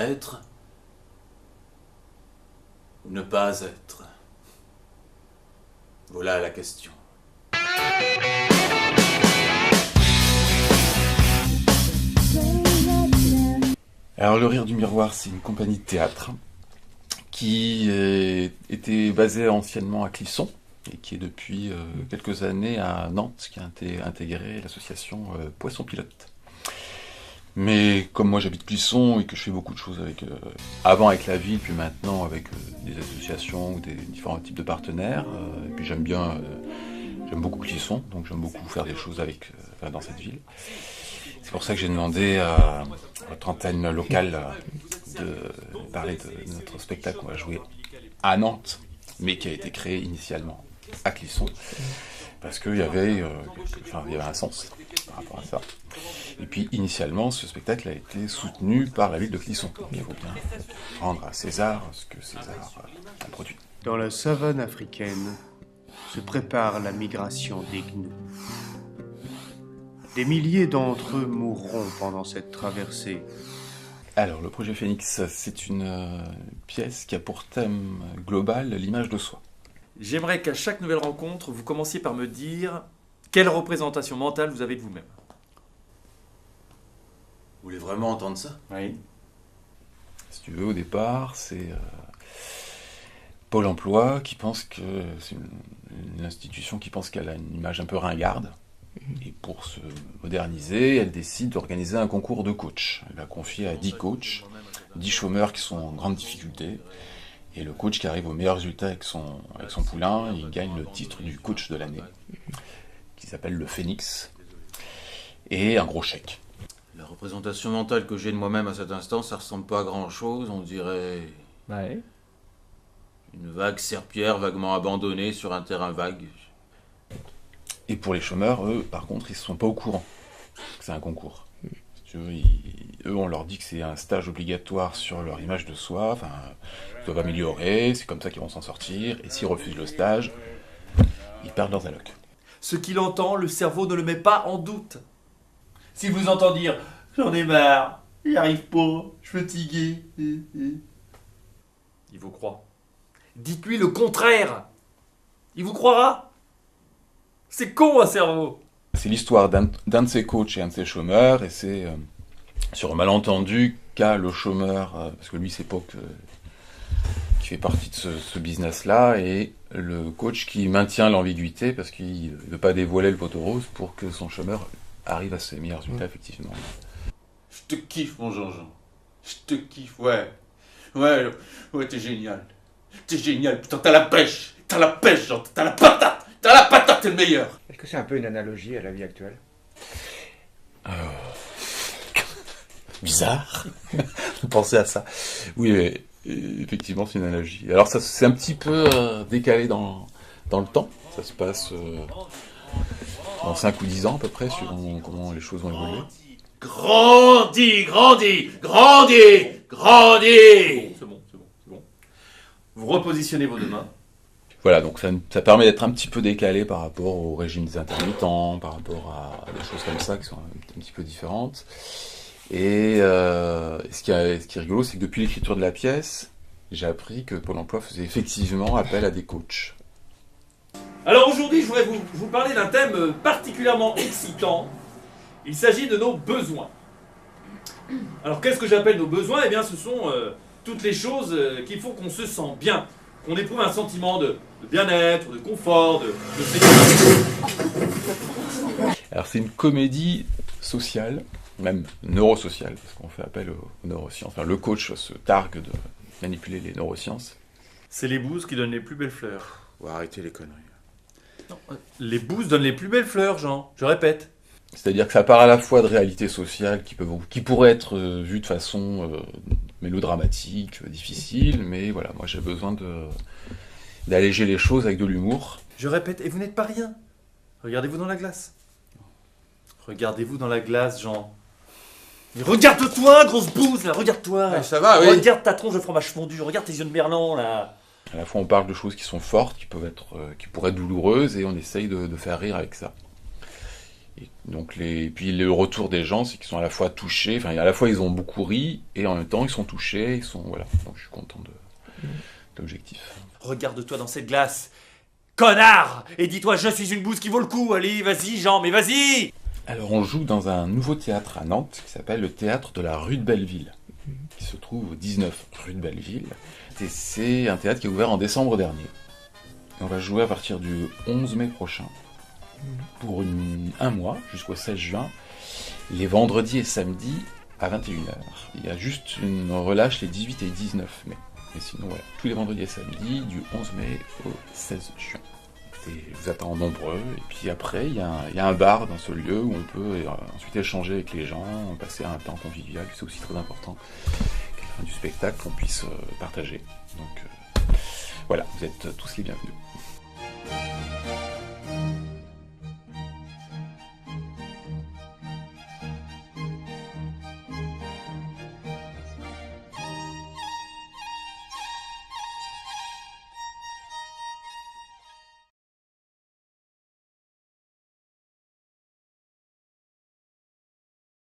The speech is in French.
Être ou ne pas être? Voilà la question. Alors, Le Rire du Miroir, c'est une compagnie de théâtre qui était basée anciennement à Clisson et qui est depuis quelques années à Nantes, qui a intégré l'association Poisson Pilote. Mais comme moi j'habite Clisson et que je fais beaucoup de choses avant avec la ville, puis maintenant avec des associations ou des différents types de partenaires, et puis j'aime beaucoup Clisson, donc j'aime beaucoup faire des choses dans cette ville. C'est pour ça que j'ai demandé à votre antenne locale de parler de notre spectacle qu'on va jouer à Nantes, mais qui a été créé initialement à Clisson, parce qu'il y avait un sens par rapport à ça. Et puis initialement, ce spectacle a été soutenu par la ville de Clisson. Donc il faut bien rendre à César ce que César a produit. Dans la savane africaine se prépare la migration des gnous. Des milliers d'entre eux mourront pendant cette traversée. Alors, le projet Phénix, c'est une pièce qui a pour thème global l'image de soi. J'aimerais qu'à chaque nouvelle rencontre, vous commenciez par me dire quelle représentation mentale vous avez de vous-même. Vous voulez vraiment entendre ça? Oui. Si tu veux, au départ, c'est Pôle emploi qui pense que c'est une institution qui pense qu'elle a une image un peu ringarde. Et pour se moderniser, elle décide d'organiser un concours de coach. Elle va confier à 10 coachs, 10 chômeurs qui sont en grande difficulté. Et le coach qui arrive au meilleur résultat avec son poulain, il gagne le titre du coach de l'année, qui s'appelle le Phénix, et un gros chèque. La représentation mentale que j'ai de moi-même à cet instant, ça ressemble pas à grand-chose, on dirait... Ouais. Une vague serpillière vaguement abandonnée sur un terrain vague. Et pour les chômeurs, eux, par contre, ils ne sont pas au courant que c'est un concours. Si tu veux, eux, on leur dit que c'est un stage obligatoire sur leur image de soi, ils doivent améliorer, c'est comme ça qu'ils vont s'en sortir, et s'ils refusent le stage, ils perdent leurs allocs. Ce qu'il entend, le cerveau ne le met pas en doute. Si vous entendez dire « j'en ai marre, j'y arrive pas, je suis fatigué », il vous croit. Dites-lui le contraire. Il vous croira. C'est con, un cerveau. C'est l'histoire d'un de ses coachs et un de ses chômeurs, et c'est sur un malentendu qu'a le chômeur, parce que lui, c'est pas qui fait partie de ce business-là, et le coach qui maintient l'ambiguïté, parce qu'il ne veut pas dévoiler le poteau rose pour que son chômeur arrive à ses meilleurs résultats, effectivement. Je te kiffe, mon Jean-Jean. Je te kiffe, ouais. Ouais, t'es génial. T'es génial, putain, t'as la pêche, Jean, t'as la patate, t'es le meilleur. Est-ce que c'est un peu une analogie à la vie actuelle? Bizarre. Pensez à ça. Oui, mais, effectivement, c'est une analogie. Alors, ça, c'est un petit peu décalé dans le temps. Ça se passe en 5 ou 10 ans, à peu près, suivant comment les choses vont évoluer. Grandis. C'est bon. Vous repositionnez vos deux mains. Voilà, donc ça permet d'être un petit peu décalé par rapport au régime des intermittents, par rapport à des choses comme ça qui sont un petit peu différentes. Et ce qui est rigolo, c'est que depuis l'écriture de la pièce, j'ai appris que Pôle emploi faisait effectivement appel à des coachs. Alors aujourd'hui, je voudrais vous parler d'un thème particulièrement excitant. Il s'agit de nos besoins. Alors qu'est-ce que j'appelle nos besoins? Eh bien, ce sont toutes les choses qui font qu'on se sent bien, qu'on éprouve un sentiment de bien-être, de confort, de sécurité. Alors c'est une comédie sociale, même neurosociale, parce qu'on fait appel aux neurosciences. Enfin, le coach se targue de manipuler les neurosciences. C'est les bouses qui donnent les plus belles fleurs. Faut arrêter les conneries. Non, les bouses donnent les plus belles fleurs, Jean. Je répète. C'est-à-dire que ça part à la fois de réalités sociales qui pourraient être vues de façon mélodramatique, difficile, mais voilà, moi j'ai besoin d'alléger les choses avec de l'humour. Je répète, et vous n'êtes pas rien. Regardez-vous dans la glace. Regardez-vous dans la glace, Jean. Mais regarde-toi, grosse bouse, là, regarde-toi. Ouais, ça va, oui. Regarde ta tronche de fromage fondu, regarde tes yeux de merlan, là. À la fois on parle de choses qui sont fortes, qui pourraient être douloureuses, et on essaye de faire rire avec ça. Et donc puis le retour des gens, c'est qu'ils sont à la fois touchés, enfin à la fois ils ont beaucoup ri, et en même temps ils sont touchés, voilà. Donc je suis content de l'objectif. Regarde-toi dans cette glace. Connard! Et dis-toi, je suis une bouse qui vaut le coup. Allez, vas-y, Jean, mais vas-y! Alors on joue dans un nouveau théâtre à Nantes, qui s'appelle le théâtre de la rue de Belleville, qui se trouve au 19 rue de Belleville. Et c'est un théâtre qui est ouvert en décembre dernier. Et on va jouer à partir du 11 mai prochain, pour un mois, jusqu'au 16 juin, les vendredis et samedis à 21h. Il y a juste une relâche les 18 et 19 mai. Mais sinon, voilà, tous les vendredis et samedis, du 11 mai au 16 juin. Et je vous attends nombreux. Et puis après, il y a un bar dans ce lieu où on peut ensuite échanger avec les gens, passer un temps convivial. C'est aussi très important qu'à la fin du spectacle, qu'on puisse partager. Donc voilà, vous êtes tous les bienvenus.